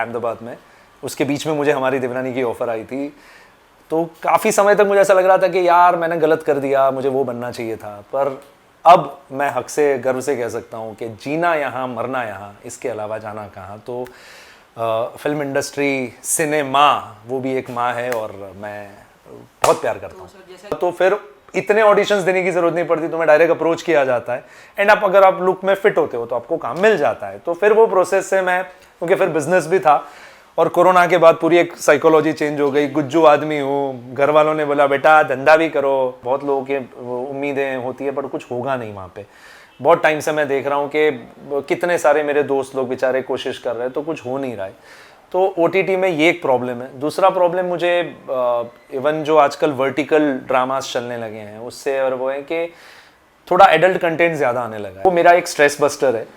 अहमदाबाद में। उसके बीच में मुझे हमारी देवरानी की ऑफ़र आई थी, तो काफ़ी समय तक मुझे ऐसा लग रहा था कि यार मैंने गलत कर दिया, मुझे वो बनना चाहिए था। पर अब मैं हक से गर्व से कह सकता हूँ कि जीना यहाँ मरना यहाँ, इसके अलावा जाना कहाँ। तो फिल्म इंडस्ट्री, सिनेमा, वो भी एक माँ है और मैं बहुत प्यार करता हूँ। तो फिर इतने ऑडिशंस देने की ज़रूरत नहीं पड़ती, तुम्हें डायरेक्ट अप्रोच किया जाता है एंड अगर आप लुक में फिट होते हो तो आपको काम मिल जाता है। तो फिर वो प्रोसेस से मैं, क्योंकि फिर बिजनेस भी था और कोरोना के बाद पूरी एक साइकोलॉजी चेंज हो गई। गुज्जू आदमी हूँ, घर वालों ने बोला बेटा धंधा भी करो, बहुत लोगों की उम्मीदें होती है पर कुछ होगा नहीं वहाँ पे। बहुत टाइम से मैं देख रहा हूँ कि कितने सारे मेरे दोस्त लोग बेचारे कोशिश कर रहे हैं तो कुछ हो नहीं रहा है। तो OTT में ये एक प्रॉब्लम है। दूसरा प्रॉब्लम मुझे इवन जो आजकल वर्टिकल ड्रामास चलने लगे हैं उससे, और वो है कि थोड़ा एडल्ट कंटेंट ज़्यादा आने लगा है। वो मेरा एक स्ट्रेस बस्टर है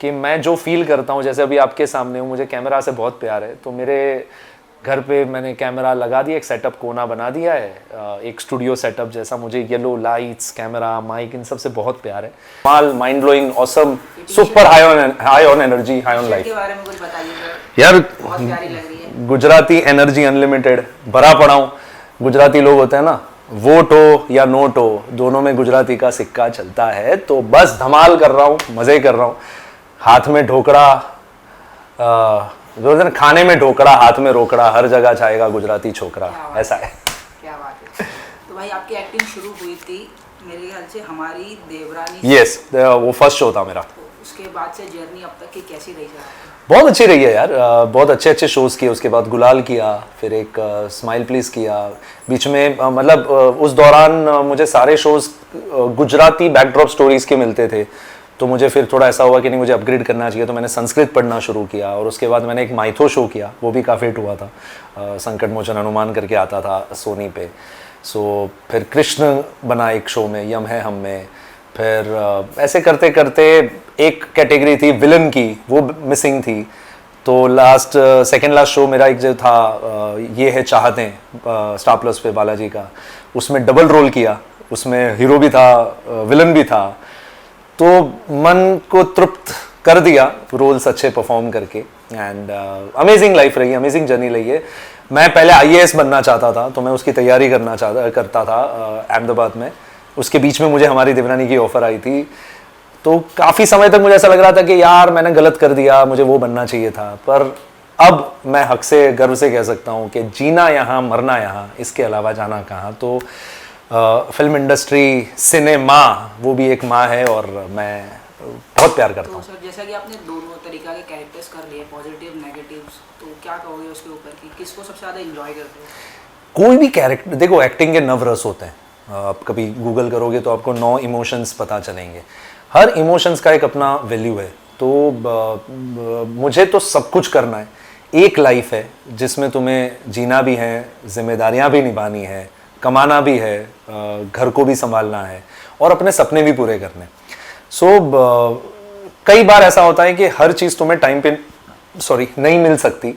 कि मैं जो फील करता हूँ, जैसे अभी आपके सामने हूँ, मुझे कैमरा से बहुत प्यार है। तो मेरे घर पे मैंने कैमरा लगा दिया, एक सेटअप कोना बना दिया है, एक स्टूडियो सेटअप जैसा। मुझे येलो लाइट्स, कैमरा, माइक, इन सब से बहुत प्यार है। माल mind blowing, awesome, super high on energy, high on life. के बारे में कुछ बताइए यार, बहुत प्यारी लग रही है। गुजराती एनर्जी अनलिमिटेड, भरा पड़ा हूँ। गुजराती लोग होते हैं ना, वोट हो या नोट हो, दोनों में गुजराती का सिक्का चलता है। तो बस धमाल कर रहा हूँ, मज़े कर रहा हूँ। हाथ में ढोकड़ा, खाने में ढोकड़ा, हाथ में रोकड़ा, हर जगह चाहेगा गुजराती छोकरा, ऐसा है। क्या बात है। तो भाई आपकी एक्टिंग शुरू हुई थी मेरे ख्याल से हमारी देवरानी। यस, वो फर्स्ट शो था मेरा। तो उसके बाद से जर्नी अब तक की कैसी रही है? बहुत अच्छी रही है यार। बहुत अच्छे अच्छे शोज़ किए। उसके बाद गुलाल किया, फिर एक स्माइल प्लीज़ किया बीच में। मतलब उस दौरान मुझे सारे शोज़ गुजराती बैकड्रॉप स्टोरीज़ के मिलते थे। तो मुझे फिर थोड़ा ऐसा हुआ कि नहीं, मुझे अपग्रेड करना चाहिए। तो मैंने संस्कृत पढ़ना शुरू किया और उसके बाद मैंने एक माइथो शो किया, वो भी काफ़ी हिट हुआ था। संकट मोचन हनुमान करके आता था सोनी पे। सो फिर कृष्ण बना एक शो में, यम है हम में। फिर ऐसे करते करते एक कैटेगरी थी विलन की, वो मिसिंग थी। तो लास्ट सेकेंड लास्ट शो मेरा एक जो था, ये है चाहते, स्टार प्लस पे बालाजी का, उसमें डबल रोल किया। उसमें हीरो भी था, विलन भी था। तो मन को तृप्त कर दिया रोल्स अच्छे परफॉर्म करके। एंड अमेजिंग लाइफ रही, अमेजिंग जर्नी रही है। मैं पहले IAS बनना चाहता था, तो मैं उसकी तैयारी करता था अहमदाबाद में। उसके बीच में मुझे हमारी देवरानी की ऑफ़र आई थी। तो काफ़ी समय तक मुझे ऐसा लग रहा था कि यार मैंने गलत कर दिया, मुझे वो बनना चाहिए था। पर अब मैं हक से गर्व से कह सकता हूँ कि जीना यहाँ मरना यहाँ, इसके अलावा जाना कहाँ। तो फिल्म इंडस्ट्री, सिनेमा, वो भी एक माँ है और मैं बहुत प्यार करता हूँ। तो सर जैसा कि आपने दोनों तरीका के कैरेक्टर्स कर लिए, पॉजिटिव नेगेटिव्स, तो क्या कहोगे उसके ऊपर कि किसको सबसे ज़्यादा एंजॉय करते हो? कोई भी कैरेक्टर, देखो एक्टिंग के 9 रस होते हैं। आप कभी गूगल करोगे तो आपको 9 इमोशंस पता चलेंगे। हर इमोशंस का एक अपना वैल्यू है। तो मुझे तो सब कुछ करना है। एक लाइफ है जिसमें तुम्हें जीना भी है, जिम्मेदारियाँ भी निभानी है, कमाना भी है, घर को भी संभालना है और अपने सपने भी पूरे करने। कई बार ऐसा होता है कि हर चीज़ तुम्हें टाइम पे नहीं मिल सकती।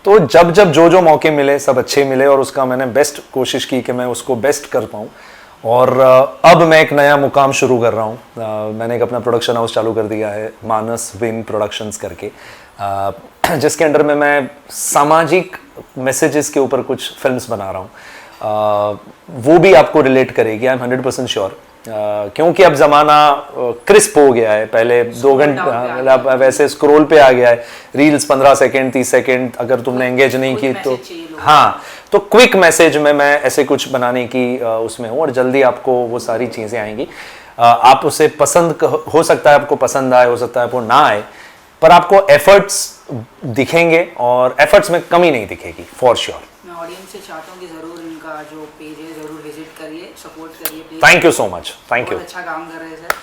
तो जब जब जो मौके मिले सब अच्छे मिले और उसका मैंने बेस्ट कोशिश की कि मैं उसको बेस्ट कर पाऊँ। और अब मैं एक नया मुकाम शुरू कर रहा हूँ। मैंने एक अपना प्रोडक्शन हाउस चालू कर दिया है, मानस विंग प्रोडक्शंस करके, जिसके अंडर में मैं सामाजिक मैसेजेस के ऊपर कुछ फिल्म्स बना रहा हूँ। वो भी आपको रिलेट करेगी, आई एम 100% श्योर। क्योंकि अब ज़माना क्रिस्प हो गया है। पहले 2 घंटे वैसे स्क्रॉल पे आ गया है, रील्स 15 सेकेंड 30 सेकेंड, अगर तुमने एंगेज नहीं की तो हाँ। तो क्विक मैसेज में मैं ऐसे कुछ बनाने की उसमें हूँ और जल्दी आपको वो सारी चीज़ें आएंगी। आप उसे पसंद, हो सकता है आपको पसंद आए, हो सकता है आपको ना आए, पर आपको एफर्ट्स दिखेंगे और एफर्ट्स में कमी नहीं दिखेगी, फॉर श्योर। मैं ऑडियंस से चाहता हूँ कि ज़रूर इनका जो पेज है ज़रूर विजिट करिए, सपोर्ट करिए। Thank you so much, thank you. अच्छा काम कर रहे हैं सर।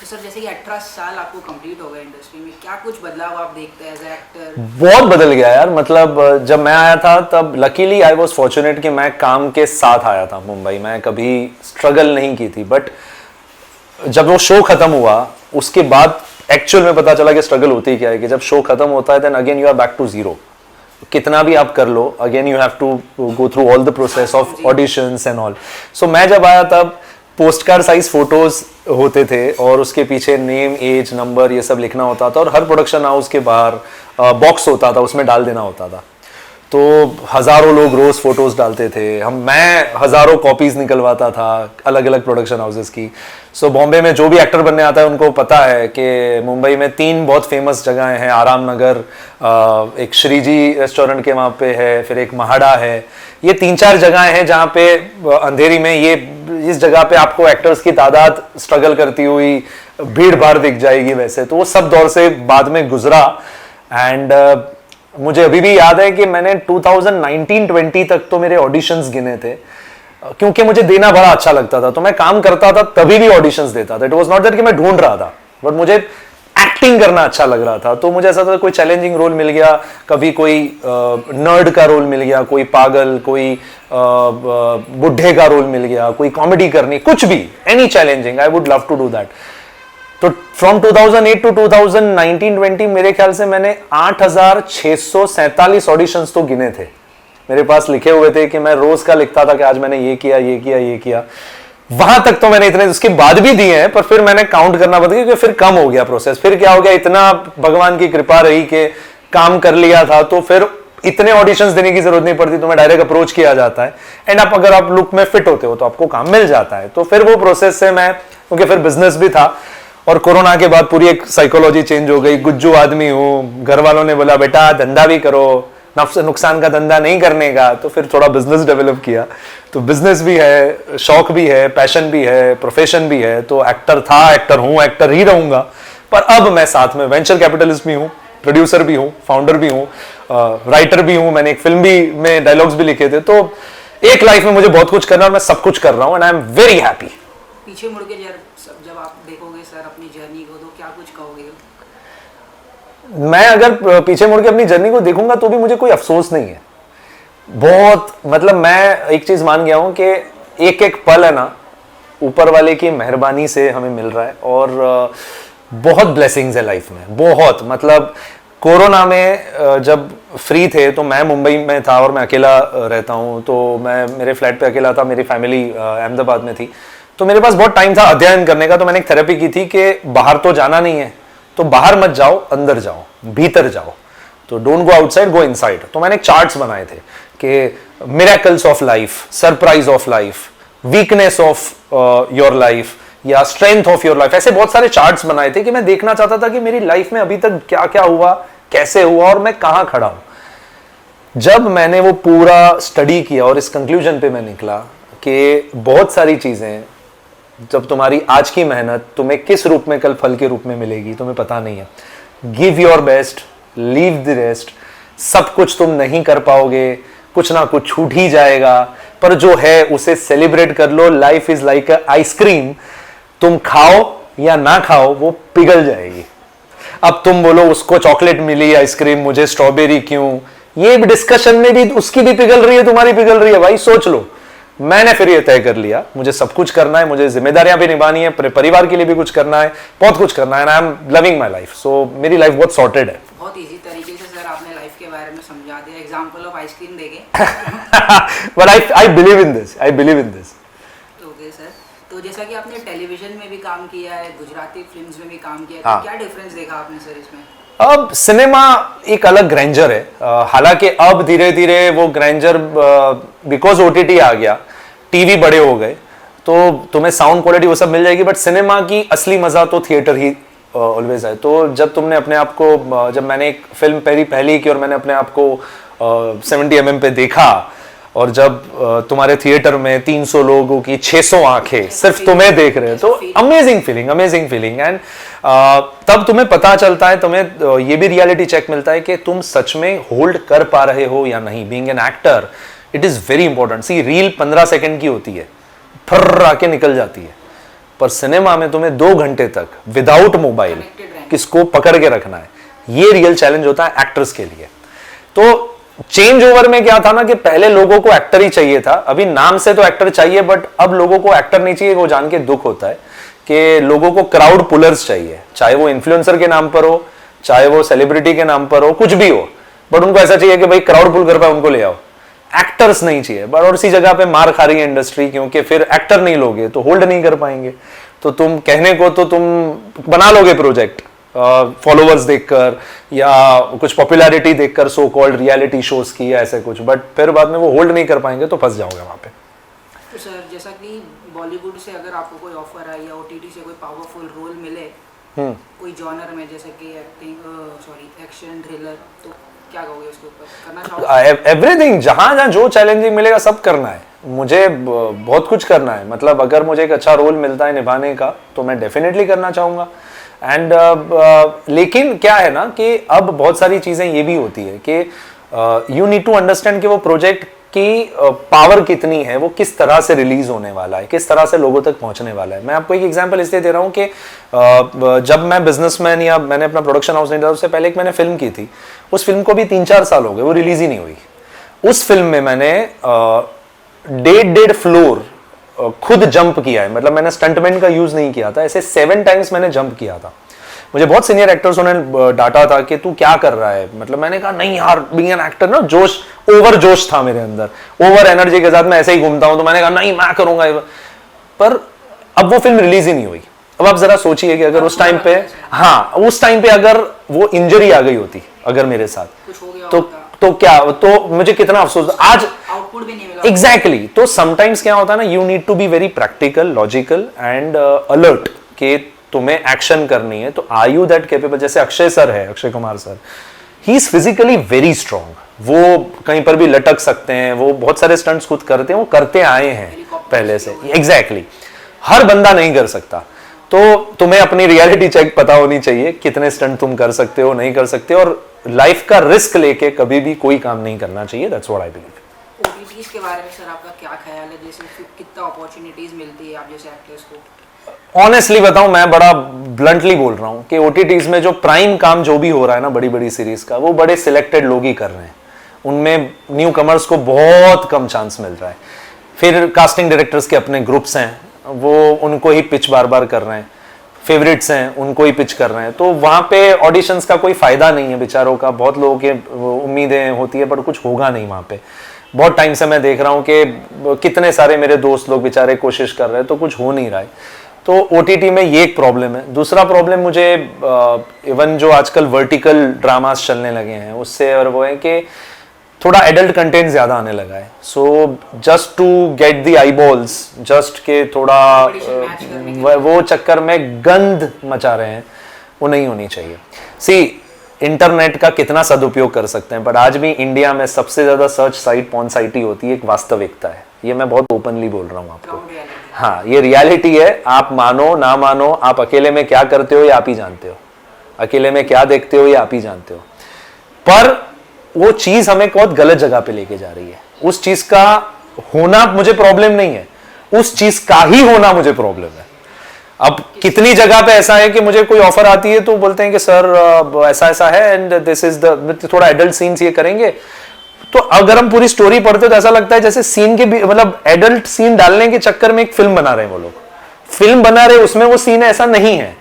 तो सर जैसे कि 18 साल आपको कंप्लीट हो गए इंडस्ट्री में, क्या कुछ बदलाव आप देखते हैं एज एक्टर? बहुत बदल गया यार। मतलब जब मैं आया था तब लकीली आई वॉज फॉर्चुनेट कि मैं काम के साथ आया था मुंबई। मैं कभी स्ट्रगल नहीं की थी। बट जब वो शो खत्म हुआ उसके बाद एक्चुअल में पता चला कि स्ट्रगल होती क्या है। कि जब शो खत्म होता है then again you are back to zero. कितना भी आप कर लो, again you have to go through all the process of auditions and all. So मैं जब आया तब पोस्ट कार्ड साइज फोटोज होते थे और उसके पीछे नेम, एज, नंबर ये सब लिखना होता था और हर प्रोडक्शन हाउस के बाहर बॉक्स होता था, उसमें डाल देना होता था। तो हज़ारों लोग रोज़ फोटोज़ डालते थे, मैं हज़ारों कॉपीज़ निकलवाता था अलग अलग प्रोडक्शन हाउसेस की। सो बॉम्बे में जो भी एक्टर बनने आता है उनको पता है कि मुंबई में 3 बहुत फेमस जगहें हैं, आराम नगर, एक श्रीजी रेस्टोरेंट के वहाँ पे है, फिर एक महाड़ा है। ये 3-4 जगहें हैं जहाँ पे अंधेरी में इस जगह पे आपको एक्टर्स की तादाद स्ट्रगल करती हुई भीड़ भाड़ दिख जाएगी। वैसे तो वो सब दौर से बाद में गुजरा एंड मुझे अभी भी याद है कि मैंने 2019-20 तक तो मेरे ऑडिशंस गिने थे, क्योंकि मुझे देना बड़ा अच्छा लगता था। तो मैं काम करता था तभी भी ऑडिशंस देता था। इट वाज नॉट दैट कि मैं ढूंढ रहा था, बट मुझे एक्टिंग करना अच्छा लग रहा था। तो मुझे ऐसा था कोई चैलेंजिंग रोल मिल गया, कभी कोई नर्ड का रोल मिल गया, कोई पागल, कोई बुढ़े का रोल मिल गया, कोई कॉमेडी करनी, कुछ भी, any challenging, I would love to do that. तो फ्रॉम 2008 टू 2019-20 मेरे ख्याल से मैंने 8,647 ऑडिशंस तो गिने थे। मेरे पास लिखे हुए थे कि मैं रोज का लिखता था कि आज मैंने ये किया, ये किया, ये किया। वहां तक तो मैंने इतने उसके बाद भी दिए हैं, पर फिर मैंने काउंट करना बंद किया क्योंकि फिर कम हो गया प्रोसेस। फिर क्या हो गया, इतना भगवान की कृपा रही कि काम कर लिया था तो फिर इतने ऑडिशंस देने की जरूरत नहीं पड़ती, तुम्हें डायरेक्ट अप्रोच किया जाता है एंड आप अगर आप लुक में फिट होते हो तो आपको काम मिल जाता है। तो फिर वो प्रोसेस से मैं, क्योंकि फिर बिजनेस भी था और कोरोना के बाद पूरी एक साइकोलॉजी चेंज हो गई। गुज्जू आदमी हूँ, घर वालों ने बोला बेटा धंधा भी करो, नफ्स नुकसान का धंधा नहीं करने का। तो फिर थोड़ा बिजनेस डेवलप किया। तो बिजनेस भी है, शौक भी है, पैशन भी है, प्रोफेशन भी है। तो एक्टर था, एक्टर हूँ, एक्टर ही रहूंगा। पर अब मैं साथ में वेंचर कैपिटलिस्ट भी हूँ, प्रोड्यूसर भी हूँ, फाउंडर भी हूँ, राइटर भी हूँ। मैंने एक फिल्म भी में डायलॉग्स भी लिखे थे। तो एक लाइफ में मुझे बहुत कुछ करना है और मैं सब कुछ कर रहा हूँ and I am very happy. पीछे मुड़ के जब आप देखोगे सर अपनी जर्नी को, तो क्या कुछ कहोगे? मैं अगर पीछे मुड़ के अपनी जर्नी को देखूंगा तो भी मुझे कोई अफसोस नहीं है। बहुत मतलब मैं एक चीज मान गया हूं कि एक एक पल है ना ऊपर वाले की मेहरबानी से हमें मिल रहा है और बहुत ब्लेसिंग्स है लाइफ में, बहुत। मतलब कोरोना में जब फ्री थे तो मैं मुंबई में था और मैं अकेला रहता हूं। तो मैं मेरे फ्लैट पे अकेला था, मेरी फैमिली अहमदाबाद में थी। तो मेरे पास बहुत टाइम था अध्ययन करने का। तो मैंने एक थेरेपी की थी कि बाहर तो जाना नहीं है, तो बाहर मत जाओ, अंदर जाओ, भीतर जाओ। तो don't go outside, go inside. तो मैंने चार्ट्स बनाए थे कि miracles of life, surprise of life, weakness of your life या स्ट्रेंथ ऑफ योर लाइफ। ऐसे बहुत सारे चार्ट्स बनाए थे कि मैं देखना चाहता था कि मेरी लाइफ में अभी तक क्या क्या हुआ, कैसे हुआ और मैं कहां खड़ा हूं। जब मैंने वो पूरा स्टडी किया और इस कंक्लूजन पे मैं निकला कि बहुत सारी चीजें, जब तुम्हारी आज की मेहनत तुम्हें किस रूप में कल फल के रूप में मिलेगी तुम्हें पता नहीं है। Give your best, leave the rest. सब कुछ तुम नहीं कर पाओगे, कुछ ना कुछ छूट ही जाएगा, पर जो है उसे सेलिब्रेट कर लो। Life is like a ice cream, तुम खाओ या ना खाओ वो पिघल जाएगी। अब तुम बोलो उसको चॉकलेट मिली आइसक्रीम, मुझे स्ट्रॉबेरी क्यों, ये डिस्कशन में भी उसकी भी पिघल रही है, तुम्हारी पिघल रही है। भाई सोच लो। मैंने फिर ये तय कर लिया मुझे सब कुछ करना है, मुझे जिम्मेदारियां भी निभानी है, परिवार के लिए भी कुछ करना है, बहुत कुछ करना है। I am loving my life. So मेरी लाइफ बहुत सॉर्टेड है। बहुत इजी तरीके से सर आपने लाइफ के बारे में समझा दिया, एग्जांपल ऑफ आइसक्रीम देके। But I believe in this, I believe in this. Okay sir, तो जैसा कि आपने टेलीविजन में भी काम किया है, गुजराती फिल्म्स में भी काम किया है, हाँ। तो क्या डिफरेंस देखा आपने सर इसमें? अब सिनेमा एक अलग ग्रैंजर है। हालांकि अब धीरे धीरे वो ग्रैंजर बिकॉज ओटीटी आ गया, टीवी बड़े हो गए, तो तुम्हें साउंड क्वालिटी वो सब मिल जाएगी। बट सिनेमा की असली मजा तो थिएटर ही ऑलवेज है। तो जब तुमने अपने आप को, जब मैंने एक फिल्म पहली की और मैंने अपने आप को 70 mm पे देखा, और जब तुम्हारे थिएटर में 300 लोगों की 600 आंखें सिर्फ तुम्हें देख रहे हैं, तो amazing feeling, amazing feeling. And तब तुम्हें पता चलता है, तुम्हें ये भी रियलिटी चेक मिलता है कि तुम सच में होल्ड कर पा रहे हो या नहीं। Being an actor it is very important. See reel 15 second की होती है, फर्र आके निकल जाती है, पर सिनेमा में तुम्हें 2 घंटे तक विदाउट मोबाइल किसको पकड़ के रखना है। ये रियल चैलेंज होता है एक्टर्स के लिए। तो चेंज ओवर में क्या था ना कि पहले लोगों को एक्टर ही चाहिए था, अभी नाम से तो एक्टर चाहिए, बट अब लोगों को एक्टर नहीं चाहिए। वो जान के दुख होता है कि लोगों को क्राउड पुलर्स चाहिए, चाहे वो इन्फ्लुएंसर के नाम पर हो, चाहे वो सेलिब्रिटी के नाम पर हो, कुछ भी हो, बट उनको ऐसा चाहिए कि भाई क्राउड पुल कर पाए उनको ले आओ। एक्टर्स नहीं चाहिए, बट और इसी जगह पे मार खा रही है इंडस्ट्री, क्योंकि फिर एक्टर नहीं लोगे तो होल्ड नहीं कर पाएंगे। तो तुम कहने को तो तुम बना लोगे प्रोजेक्ट फॉलोअर्स देखकर या कुछ पॉपुलैरिटी देखकर, सो कॉल्ड रियलिटी शोज की या ऐसे कुछ, बट फिर बाद में वो होल्ड नहीं कर पाएंगे तो फंस जाओगे वहां पे। तो सर जैसा कि बॉलीवुड से अगर आपको कोई ऑफर आए या ओटीटी से कोई पावरफुल रोल मिले कोई जॉनर में, जैसे कि एक्शन थ्रिलर, तो क्या कहोगे उसके ऊपर, करना चाहोगे? एवरीथिंग, जहां जहां जो चैलेंजिंग मिलेगा सब करना है मुझे, बहुत कुछ करना है। मतलब अगर मुझे एक अच्छा रोल मिलता है निभाने का तो मैं डेफिनेटली करना चाहूंगा। एंड लेकिन क्या है ना कि अब बहुत सारी चीजें ये भी होती है कि यू नीड टू अंडरस्टैंड कि वो प्रोजेक्ट की पावर कितनी है, वो किस तरह से रिलीज होने वाला है, किस तरह से लोगों तक पहुंचने वाला है। मैं आपको एक एग्जांपल इसलिए दे रहा हूं कि जब मैं बिजनेसमैन या मैंने अपना प्रोडक्शन हाउस नहीं था, उससे पहले एक मैंने फिल्म की थी, उस फिल्म को भी 3-4 साल हो गए, वो रिलीज ही नहीं हुई। उस फिल्म में मैंने 1.5 फ्लोर खुद जंप किया है, मतलब मैंने स्टंटमैन का यूज नहीं किया था, ऐसे 7 टाइम्स मैंने जंप किया था। मुझे बहुत सीनियर एक्टर्स ने डांटा था कि तू क्या कर रहा है, मतलब मैंने कहा नहीं यार, बीइंग एन एक्टर ना, जोश, ओवर जोश था मेरे अंदर, ओवर एनर्जी के साथ मैं ऐसे ही घूमता हूं, तो मैंने कहा नहीं मैं करूंगा। पर अब वो फिल्म रिलीज ही नहीं हुई। अब आप जरा सोचिए कि अगर उस टाइम पे, हाँ उस टाइम पे अगर वो इंजरी आ गई होती अगर मेरे साथ, तो क्या, तो मुझे कितना अफसोस, आज आउटपुट भी नहीं मिला। एग्जैक्टली। तो समटाइम्स क्या होता है ना, you need to be very practical, logical and alert कि तुम्हें एक्शन करनी है, तो आर यू दैट कैपेबल। जैसे अक्षय सर है, Akshay Kumar sir, he is physically very strong, वो कहीं पर भी लटक सकते हैं, वो बहुत सारे स्टंट्स खुद करते हैं, वो करते आए हैं पहले से। एग्जैक्टली, हर बंदा नहीं कर सकता। तो तुम्हें अपनी रियलिटी चेक पता होनी चाहिए, कितने स्टंट तुम कर सकते हो, नहीं कर सकते, और लाइफ का रिस्क लेके कभी भी कोई काम नहीं करना चाहिए। That's what I believe. OTTs के बारे में सर आपका क्या ख्याल है, जैसे कितना अपॉर्चुनिटीज मिलती है आप जैसे एक्टर्स को? ऑनेस्टली बताऊं, मैं बड़ा ब्लंटली बोल रहा हूं कि ओटीटीज में जो प्राइम काम जो भी हो रहा है ना, बड़ी बड़ी सीरीज का, वो बड़े सिलेक्टेड लोग ही कर रहे हैं। उनमें न्यू कमर्स को बहुत कम चांस मिल रहा है। फिर कास्टिंग डायरेक्टर्स के अपने ग्रुप्स हैं, वो उनको ही पिच बार बार कर रहे हैं, फेवरेट्स हैं उनको ही पिच कर रहे हैं, तो वहां पे ऑडिशंस का कोई फायदा नहीं है बेचारों का। बहुत लोगों की उम्मीदें होती है बट कुछ होगा नहीं वहां पे। बहुत टाइम से मैं देख रहा हूं कि कितने सारे मेरे दोस्त लोग बेचारे कोशिश कर रहे हैं, तो कुछ हो नहीं रहा है। तो ओटीटी में ये एक प्रॉब्लम है। दूसरा प्रॉब्लम मुझे इवन जो आजकल वर्टिकल ड्रामास चलने लगे हैं उससे, और वो है कि थोड़ा एडल्ट कंटेंट ज्यादा आने लगा है। So just to get the आई बॉल्स, जस्ट के थोड़ा वो चक्कर में गंद मचा रहे हैं, वो नहीं होनी चाहिए। सी, इंटरनेट का कितना सदुपयोग कर सकते हैं, बट आज भी इंडिया में सबसे ज्यादा सर्च साइट पॉर्न साइट ही होती है, एक वास्तविकता है। ये मैं बहुत ओपनली बोल रहा हूँ आपको। हाँ, ये रियलिटी है, आप मानो ना मानो। आप अकेले में क्या करते हो ये आप ही जानते हो, अकेले में क्या देखते हो ये आप ही जानते हो। पर वो चीज हमें बहुत गलत जगह पे लेके जा रही है। उस चीज का होना मुझे प्रॉब्लम नहीं है, उस चीज का ही होना मुझे प्रॉब्लम है। अब कितनी जगह पे ऐसा है कि मुझे कोई ऑफर आती है तो बोलते हैं कि सर ऐसा ऐसा है एंड दिस इज द, थोड़ा एडल्ट सीन्स ये करेंगे। तो अगर हम पूरी स्टोरी पढ़ते तो ऐसा लगता है जैसे सीन के मतलब एडल्ट सीन डालने के चक्कर में एक फिल्म बना रहे हैं वो लोग, फिल्म बना रहे उसमें वो सीन ऐसा नहीं है।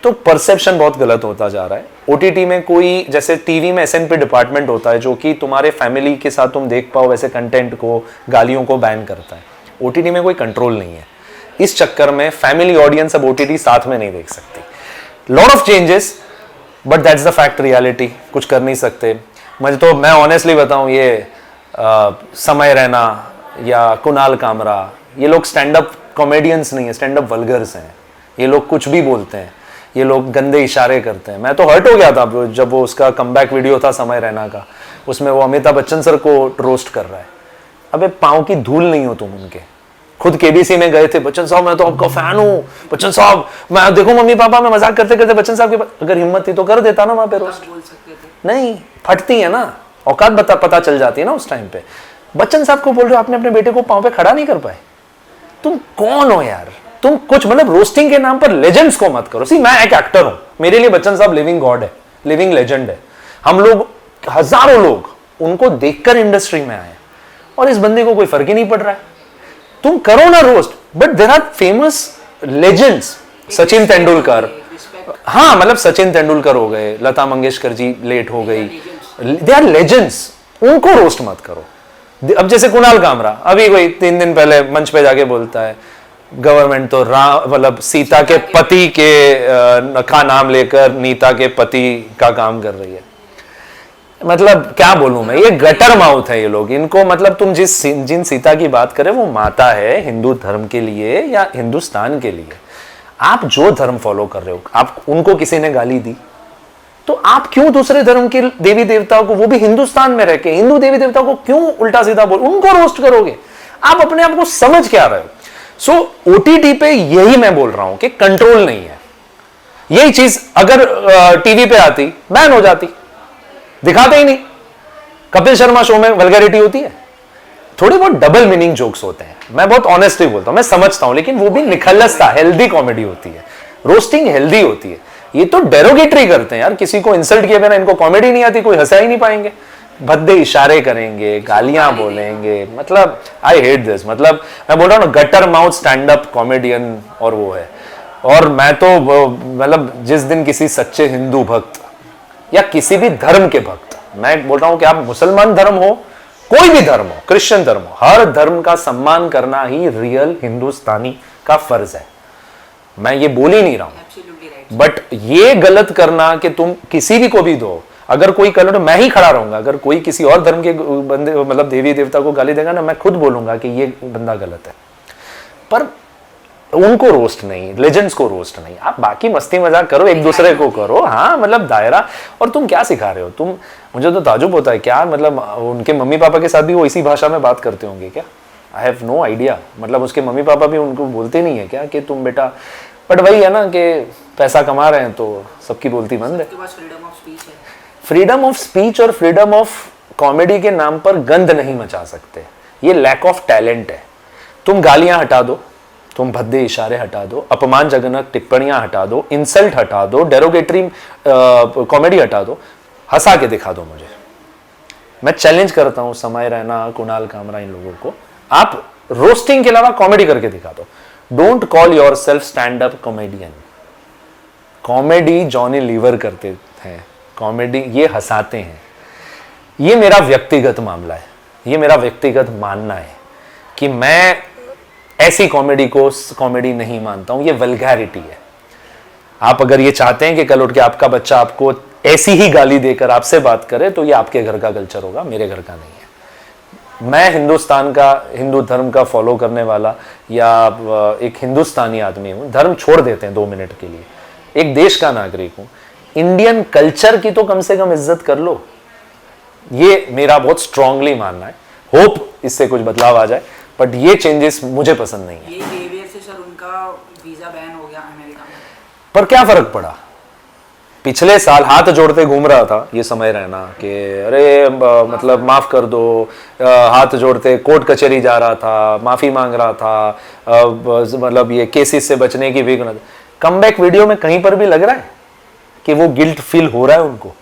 तो परसेप्शन बहुत गलत होता जा रहा है। ओटीटी में कोई, जैसे टीवी में एसएनपी डिपार्टमेंट होता है जो कि तुम्हारे फैमिली के साथ तुम देख पाओ वैसे कंटेंट को, गालियों को बैन करता है। ओटीटी में कोई कंट्रोल नहीं है। इस चक्कर में फैमिली ऑडियंस अब ओटीटी साथ में नहीं देख सकती। Lot of changes, but that's the fact, reality, कुछ कर नहीं सकते। मैं ऑनेस्टली बताऊं, ये समय रैना या कुणाल कामरा, ये लोग स्टैंड अप कॉमेडियंस नहीं है, स्टैंड अप वल्गर्स हैं। ये लोग कुछ भी बोलते हैं, ये लोग गंदे इशारे करते हैं। मैं तो हर्ट हो गया था जब वो उसका कमबैक वीडियो था समय रैना का, उसमें वो अमिताभ बच्चन सर को रोस्ट कर रहा है। अबे पाँव की धूल नहीं हो तुम उनके। खुद केबीसी में गए थे, बच्चन साहब मैं तो आपका फैन हूँ, बच्चन साहब मैं देखो मम्मी पापा मैं मजाक करते करते बच्चन साहब के, अगर हिम्मत थी तो कर देता ना वहां पे रोस्ट। नहीं, फटती है ना, औकात पता चल जाती है ना उस टाइम पे। बच्चन साहब को बोल रहे हो आपने अपने बेटे को पाँव पे खड़ा नहीं कर पाए, तुम कौन हो यार? तुम कुछ मतलब रोस्टिंग के नाम पर लेजेंड्स को मत करो। सी, मैं एक एक्टर हूं, मेरे लिए बच्चन साहब लिविंग गॉड है, लिविंग लेजेंड है। हम लोग, हजारों लोग उनको देखकर इंडस्ट्री में आए और इस बंदे को कोई फर्क ही नहीं पड़ रहा है। तुम करो ना roast, but there are famous legends, Sachin Tendulkar, हाँ मतलब सचिन तेंदुलकर हो गए, लता मंगेशकर जी लेट हो गई, दे आर लेजेंड्स, उनको रोस्ट मत करो। अब जैसे कुणाल कामरा अभी कोई 3 दिन पहले मंच पे जाके बोलता है गवर्नमेंट तो राम मतलब सीता के पति के का नाम लेकर नीता के पति का काम कर रही है। मतलब क्या बोलूं मैं, ये गटर माउथ है ये लोग। इनको मतलब तुम जिन सीता की बात करें वो माता है हिंदू धर्म के लिए या हिंदुस्तान के लिए। आप जो धर्म फॉलो कर रहे हो, आप उनको किसी ने गाली दी तो आप क्यों दूसरे धर्म के देवी देवताओं को, वो भी हिंदुस्तान में रह के हिंदू देवी देवताओं को क्यों उल्टा सीधा बोल, उनको रोस्ट करोगे? आप अपने आप को समझ क्या रहे हो? सो ओटीटी पे यही मैं बोल रहा हूं कि कंट्रोल नहीं है। यही चीज अगर टीवी पे आती बैन हो जाती, दिखाते ही नहीं। कपिल शर्मा शो में वल्गैरिटी होती है, थोड़ी बहुत डबल मीनिंग जोक्स होते हैं, मैं बहुत ऑनेस्टली बोलता हूं, मैं समझता हूं, लेकिन वो भी निखल्लसता हेल्दी कॉमेडी होती है, रोस्टिंग हेल्दी होती है। ये तो डेरोगेटरी करते हैं यार, किसी को इंसल्ट किए बिना इनको कॉमेडी नहीं आती, कोई हंसा ही नहीं पाएंगे, भद्दे इशारे करेंगे, गालियां बोलेंगे। मतलब आई हेट दिस। मतलब मैं बोल रहा हूं ना, gutter mouth stand up comedian और वो है। और मैं तो मतलब जिस दिन किसी सच्चे हिंदू भक्त या किसी भी धर्म के भक्त, मैं बोल रहा हूं कि आप मुसलमान धर्म हो, कोई भी धर्म हो, क्रिश्चियन धर्म हो, हर धर्म का सम्मान करना ही रियल हिंदुस्तानी का फर्ज है। मैं ये बोल ही नहीं रहा हूं, बट ये गलत करना कि तुम किसी भी को भी दो, अगर कोई कल मैं ही खड़ा रहूंगा, अगर कोई किसी और धर्म के बंदे मतलब देवी देवता को गाली देगा ना, मैं खुद बोलूंगा कि ये बंदा गलत है। पर उनको रोस्ट नहीं, लेजेंड्स को रोस्ट नहीं। आप बाकी मस्ती मजाक करो, एक दूसरे को करो, हाँ मतलब दायरा। और तुम क्या सिखा रहे हो? तुम, मुझे तो ताजुब होता है क्या, मतलब उनके मम्मी पापा के साथ भी वो इसी भाषा में बात करते होंगे क्या? I have no idea. मतलब उसके मम्मी पापा भी उनको बोलते नहीं है क्या कि तुम बेटा, बट वही है ना कि पैसा कमा रहे हैं तो सबकी बोलती बंद है। फ्रीडम ऑफ स्पीच और फ्रीडम ऑफ कॉमेडी के नाम पर गंद नहीं मचा सकते, ये लैक ऑफ टैलेंट है। तुम गालियां हटा दो, तुम भद्दे इशारे हटा दो, अपमानजनक टिप्पणियां हटा दो, इंसल्ट हटा दो, डेरोगेटरी कॉमेडी हटा दो, हंसा के दिखा दो मुझे। मैं चैलेंज करता हूं समय रैना, कुणाल कामरा, इन लोगों को, आप रोस्टिंग के अलावा कॉमेडी करके दिखा दो। Don't call yourself stand up comedian. Comedy Johnny Lever करते हैं, कॉमेडी ये हंसाते हैं। ये मेरा व्यक्तिगत मामला है, ये मेरा व्यक्तिगत मानना है कि मैं ऐसी कॉमेडी को कॉमेडी नहीं मानता हूं, ये वल्गैरिटी है। आप अगर ये चाहते हैं कि कल उठ के आपका बच्चा आपको ऐसी ही गाली देकर आपसे बात करे, तो ये आपके घर का कल्चर होगा, मेरे घर का नहीं है। मैं हिंदुस्तान का, हिंदू धर्म का फॉलो करने वाला या एक हिंदुस्तानी आदमी हूं। धर्म छोड़ देते हैं 2 मिनट के लिए, एक देश का नागरिक हूं। इंडियन कल्चर की तो कम से कम इज्जत कर लो, ये मेरा बहुत स्ट्रांगली मानना है। होप इससे कुछ बदलाव आ जाए, बट ये चेंजेस मुझे पसंद नहीं है। ये बिहेवियर से सर उनका वीजा बैन हो गया अमेरिका में, पर क्या फर्क पड़ा? पिछले साल हाथ जोड़ते घूम रहा था ये समय रहना कि अरे मतलब माफ कर दो, हाथ जोड़ते कोर्ट कचहरी जा रहा था, माफी मांग रहा था, मतलब ये केसेस से बचने की भी कमबैक वीडियो में कहीं पर भी लग रहा है कि वो गिल्ट फील हो रहा है उनको।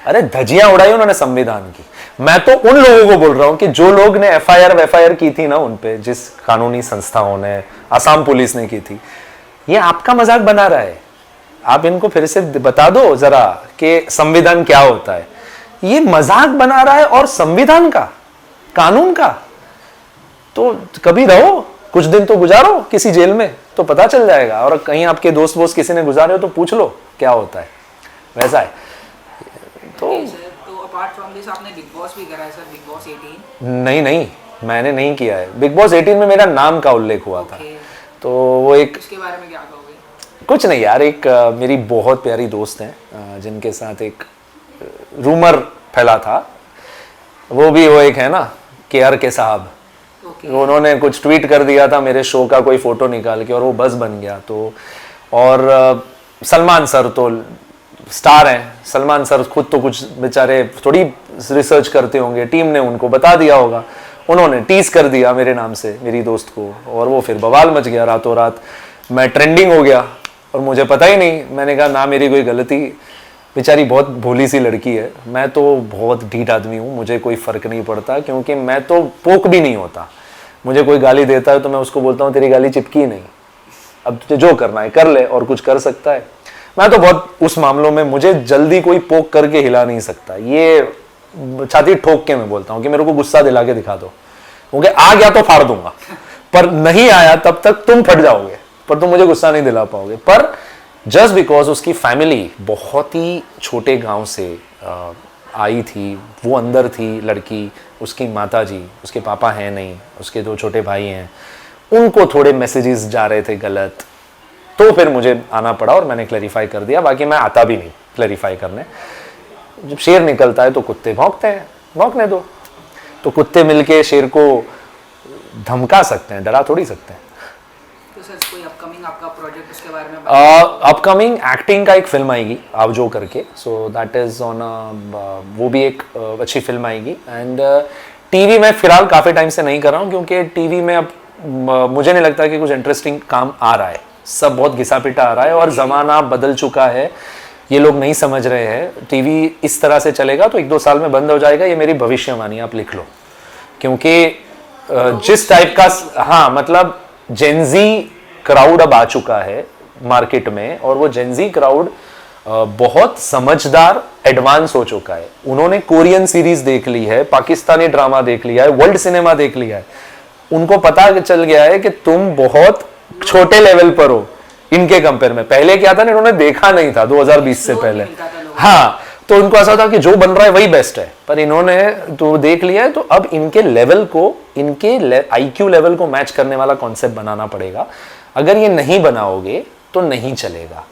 अरे धज्जियां उड़ाई उन्होंने संविधान की। मैं तो उन लोगों को बोल रहा हूं कि जो लोग ने एफआईआर की थी ना उन पे, जिस कानूनी संस्थाओं ने, आसाम पुलिस ने की थी, ये आपका मजाक बना रहा है। आप इनको फिर से बता दो जरा कि संविधान क्या होता है। ये मजाक बना रहा है, और संविधान का, कानून का। तो कभी रहो, कुछ दिन तो गुजारो किसी जेल में, तो पता चल जाएगा। और कहीं आपके दोस्त वोस्त किसी ने गुजारे हो तो पूछ लो क्या होता है, वैसा है। तो अपार्ट फ्रॉम दिस आपने बिग बॉस भी करा है सर, बिग बॉस 18? नहीं, मैंने नहीं किया है। बिग बॉस 18 में मेरा नाम का उल्लेख हुआ था, तो वो एक, इसके बारे में क्या कहोगे? कुछ नहीं यार, एक मेरी बहुत प्यारी दोस्त हैं जिनके साथ एक रूमर फैला था। वो एक है ना केआर के साहब, उन्होंने कुछ ट्वीट कर दिया था मेरे शो का कोई फोटो निकाल के, और वो बस बन गया। तो और सलमान सर तो स्टार हैं, सलमान सर खुद तो कुछ बेचारे थोड़ी रिसर्च करते होंगे, टीम ने उनको बता दिया होगा, उन्होंने टीज कर दिया मेरे नाम से मेरी दोस्त को, और वो फिर बवाल मच गया रातों रात। मैं ट्रेंडिंग हो गया और मुझे पता ही नहीं। मैंने कहा ना मेरी कोई गलती, बेचारी बहुत भोली सी लड़की है, मैं तो बहुत ढीठ आदमी हूँ, मुझे कोई फ़र्क नहीं पड़ता, क्योंकि मैं तो पोक भी नहीं होता। मुझे कोई गाली देता है तो मैं उसको बोलता हूँ तेरी गाली चिपकी नहीं, अब तुझे जो करना है कर ले, और कुछ कर सकता है। मैं तो बहुत उस मामलों में, मुझे जल्दी कोई पोक करके हिला नहीं सकता। ये छाती ठोक के मैं बोलता हूँ कि मेरे को गुस्सा दिला के दिखा दो, क्योंकि आ गया तो फाड़ दूंगा, पर नहीं आया तब तक तुम फट जाओगे, पर तुम मुझे गुस्सा नहीं दिला पाओगे। पर जस्ट बिकॉज उसकी फैमिली बहुत ही छोटे गांव से आई थी, वो अंदर थी लड़की, उसकी माता जी, उसके पापा हैं नहीं, उसके 2 छोटे भाई हैं, उनको थोड़े मैसेजेस जा रहे थे गलत, तो फिर मुझे आना पड़ा और मैंने क्लैरिफाई कर दिया। बाकी मैं आता भी नहीं क्लैरिफाई करने। जब शेर निकलता है तो कुत्ते भौंकते हैं, भौंकने दो। तो कुत्ते मिलके शेर को धमका सकते हैं, डरा थोड़ी सकते हैं। तो सर कोई अपकमिंग आपका प्रोजेक्ट उसके बारे में? अपकमिंग एक्टिंग का एक फिल्म आएगी आप जो करके, सो दैट इज ऑन, वो भी एक अच्छी फिल्म आएगी। एंड टीवी में फिलहाल काफ़ी टाइम से नहीं कर रहा हूँ, क्योंकि टीवी में अब मुझे नहीं लगता कि कुछ इंटरेस्टिंग काम आ रहा है, सब बहुत घिसा पिटा आ रहा है और ज़माना बदल चुका है, ये लोग नहीं समझ रहे हैं। टीवी इस तरह से चलेगा तो 1-2 साल में बंद हो जाएगा, ये मेरी भविष्यवाणी आप लिख लो। क्योंकि जिस टाइप का, हाँ मतलब जेनजी क्राउड अब आ चुका है मार्केट में, और वो जेनजी क्राउड बहुत समझदार एडवांस हो चुका है। उन्होंने कोरियन सीरीज देख ली है, पाकिस्तानी ड्रामा देख लिया है, वर्ल्ड सिनेमा देख लिया है, उनको पता चल गया है कि तुम बहुत छोटे लेवल पर हो इनके कंपेयर में। पहले क्या था ना, इन्होंने देखा नहीं था 2020 से पहले, हाँ, तो उनको ऐसा था कि जो बन रहा है वही बेस्ट है, पर इन्होंने तो देख लिया है, तो अब इनके लेवल को, इनके आईक्यू लेवल को मैच करने वाला कॉन्सेप्ट बनाना पड़ेगा। अगर ये नहीं बनाओगे तो नहीं चलेगा।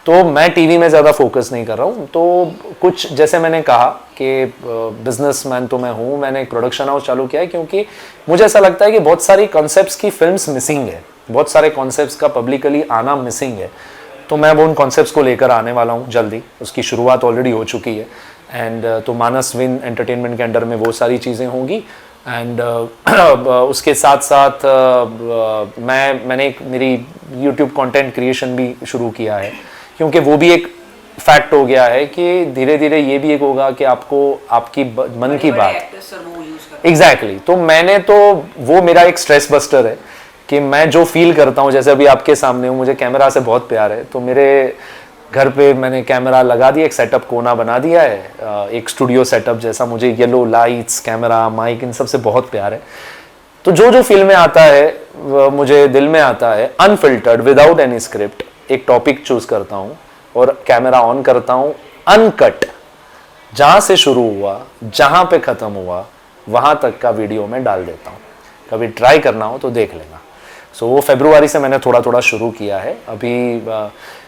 तो मैं टीवी में ज़्यादा फोकस नहीं कर रहा हूँ। तो कुछ जैसे मैंने कहा कि बिजनेसमैन तो मैं हूँ, मैंने एक प्रोडक्शन हाउस चालू किया है, क्योंकि मुझे ऐसा लगता है कि बहुत सारी कॉन्सेप्ट्स की फिल्म्स मिसिंग है, बहुत सारे कॉन्सेप्ट्स का पब्लिकली आना मिसिंग है। तो मैं वो उन कॉन्सेप्ट्स को लेकर आने वाला हूँ जल्दी, उसकी शुरुआत ऑलरेडी हो चुकी है। एंड तो मानस विन एंटरटेनमेंट के अंडर में वो सारी चीज़ें होंगी। एंड उसके साथ साथ मैंने एक मेरी यूट्यूब कंटेंट क्रिएशन भी शुरू किया है, क्योंकि वो भी एक फैक्ट हो गया है कि धीरे धीरे ये भी एक होगा कि आपको आपकी मन की बात, एग्जैक्टली। तो मैंने तो वो मेरा एक स्ट्रेस बस्टर है कि मैं जो फील करता हूँ, जैसे अभी आपके सामने हूँ, मुझे कैमरा से बहुत प्यार है, तो मेरे घर पे मैंने कैमरा लगा दिया, एक सेटअप कोना बना दिया है, एक स्टूडियो सेटअप जैसा। मुझे येलो लाइट्स, कैमरा, माइक, इन सब से बहुत प्यार है। तो जो जो फिल्म में आता है मुझे दिल में आता है, अनफिल्टर्ड, विदाउट एनी स्क्रिप्ट, एक टॉपिक चूज करता हूँ और कैमरा ऑन करता हूँ, अनकट, जहाँ से शुरू हुआ जहाँ पे ख़त्म हुआ वहाँ तक का वीडियो में डाल देता हूँ। कभी ट्राई करना हो तो देख लेना। सो वो फरवरी से मैंने थोड़ा थोड़ा शुरू किया है अभी,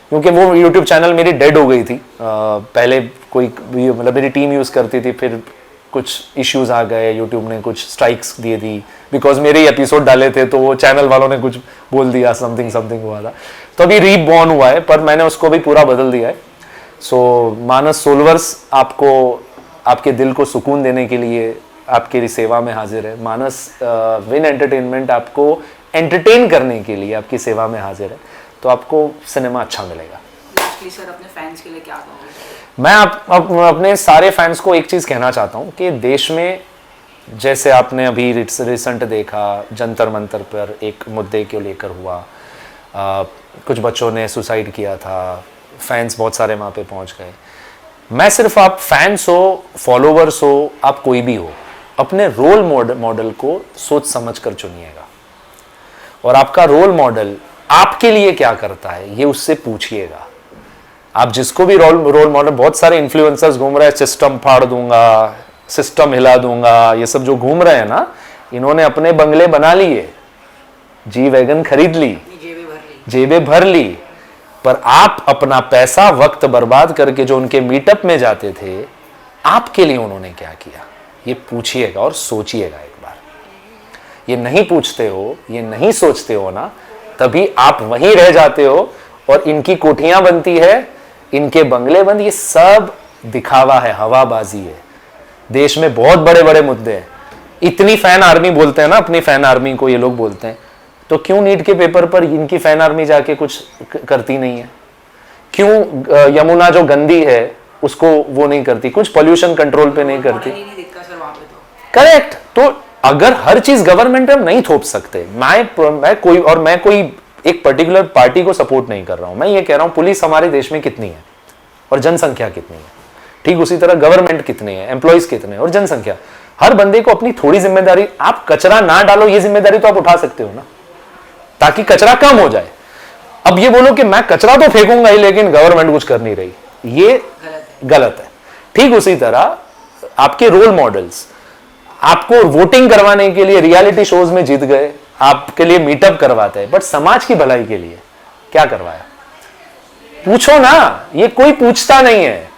क्योंकि वो YouTube चैनल मेरी डेड हो गई थी। पहले कोई मतलब मेरी टीम यूज़ करती थी, फिर कुछ इश्यूज आ गए, YouTube ने कुछ स्ट्राइक्स दिए दी बिकॉज मेरे ही एपिसोड डाले थे, तो वो चैनल वालों ने कुछ बोल दिया, समथिंग हुआ था। तो अभी रीबॉर्न हुआ है, पर मैंने उसको भी पूरा बदल दिया है। सो मानस सोलवर्स आपको आपके दिल को सुकून देने के लिए आपकी सेवा में हाजिर है। मानस विन एंटरटेनमेंट आपको एंटरटेन करने के लिए आपकी सेवा में हाजिर है, तो आपको सिनेमा अच्छा मिलेगा। लास्टली सर, अपने फैंस के लिए क्या कहोगे? मैं अपने सारे फैंस को एक चीज़ कहना चाहता हूँ कि देश में जैसे आपने अभी रिसेंट देखा, जंतर मंतर पर एक मुद्दे को लेकर हुआ, कुछ बच्चों ने सुसाइड किया था, फैंस बहुत सारे वहाँ पे पहुँच गए। मैं सिर्फ, आप फैंस हो, फॉलोवर्स हो, आप कोई भी हो, अपने रोल मॉडल को सोच समझ कर चुनिएगा, और आपका रोल मॉडल आपके लिए क्या करता है ये उससे पूछिएगा। आप जिसको भी रोल मॉडल, बहुत सारे इन्फ्लुएंसर्स घूम रहे हैं, सिस्टम फाड़ दूंगा, सिस्टम हिला दूंगा, ये सब जो घूम रहे हैं ना, इन्होंने अपने बंगले बना लिए, जी वैगन खरीद ली, जेबें भर ली, पर आप अपना पैसा वक्त बर्बाद करके जो उनके मीटअप में जाते थे, आपके लिए उन्होंने क्या किया, ये पूछिएगा और सोचिएगा एक बार। ये नहीं पूछते हो, ये नहीं सोचते हो ना, तभी आप वहीं रह जाते हो और इनकी कोठियां बनती है, इनके बंगले बंद, ये सब दिखावा है, हवाबाजी है। देश में बहुत बड़े बड़े मुद्दे हैं। इतनी फैन आर्मी बोलते हैं ना, अपनी फैन आर्मी को ये लोग बोलते हैं, तो क्यों नीट के पेपर पर इनकी फैन आर्मी जाके कुछ करती नहीं है? क्यों यमुना जो गंदी है उसको वो नहीं करती, कुछ पोल्यूशन कंट्रोल पे नहीं करती? करेक्ट। तो अगर हर चीज गवर्नमेंट हम नहीं थोप सकते, मैं कोई एक पर्टिकुलर पार्टी को सपोर्ट नहीं कर रहा हूं, मैं ये कह रहा हूं पुलिस हमारे देश में कितनी है और जनसंख्या कितनी है, ठीक उसी तरह गवर्नमेंट कितने हैं, एम्प्लॉइज कितने हैं और जनसंख्या। हर बंदे को अपनी थोड़ी जिम्मेदारी, आप कचरा ना डालो ये जिम्मेदारी तो आप उठा सकते हो ना, ताकि कचरा कम हो जाए। अब ये बोलो कि मैं कचरा तो फेंकूंगा ही लेकिन गवर्नमेंट कुछ कर नहीं रही, ये गलत है। ठीक उसी तरह आपके रोल मॉडल्स आपको वोटिंग करवाने के लिए रियलिटी शोज में जीत गए, आपके लिए मीटअप करवाते हैं, बट समाज की भलाई के लिए क्या करवाया? पूछो ना, ये कोई पूछता नहीं है।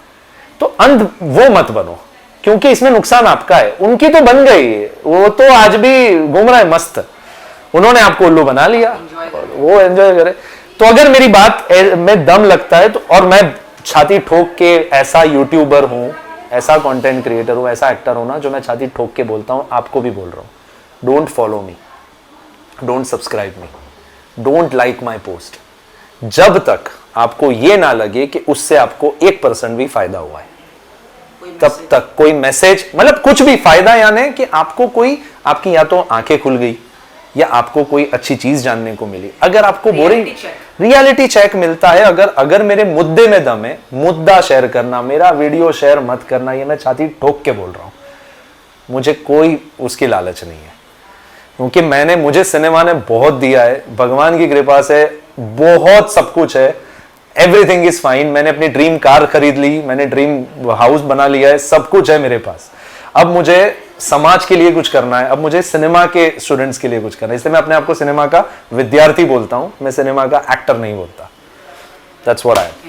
तो अंध वो मत बनो, क्योंकि इसमें नुकसान आपका है। उनकी तो बन गई, वो तो आज भी घूम रहा है मस्त, उन्होंने आपको उल्लू बना लिया, वो एंजॉय करे। तो अगर मेरी बात में दम लगता है तो, और मैं छाती ठोक के ऐसा यूट्यूबर हूं, ऐसा कंटेंट क्रिएटर हूं, ऐसा एक्टर हूं ना, जो मैं छाती ठोक के बोलता हूं, आपको भी बोल रहा हूं, don't follow me, don't subscribe me, don't like my post, जब तक आपको ये ना लगे कि उससे आपको 1% भी फायदा हुआ है, तब तक कोई मैसेज, मतलब कुछ भी फायदा, यानी कि आपको कोई, आपकी या तो आंखें खुल गई या आपको कोई अच्छी चीज जानने को मिली। अगर आपको बोरिंग रियलिटी चेक मिलता है, अगर मेरे मुद्दे में दम है, मुद्दा शेयर करना, मेरा वीडियो शेयर मत करना, ये मैं छाती ठोक के बोल रहा हूं, मुझे कोई उसकी लालच नहीं है, क्योंकि मुझे सिनेमा ने बहुत दिया है, भगवान की कृपा से बहुत सब कुछ है, एवरीथिंग इज फाइन। मैंने अपनी ड्रीम कार खरीद ली, मैंने ड्रीम हाउस बना लिया है, सब कुछ है मेरे पास। अब मुझे समाज के लिए कुछ करना है, अब मुझे सिनेमा के स्टूडेंट्स के लिए कुछ करना है, इसलिए मैं अपने आप को सिनेमा का विद्यार्थी बोलता हूं, मैं सिनेमा का एक्टर नहीं बोलता। That's what I am.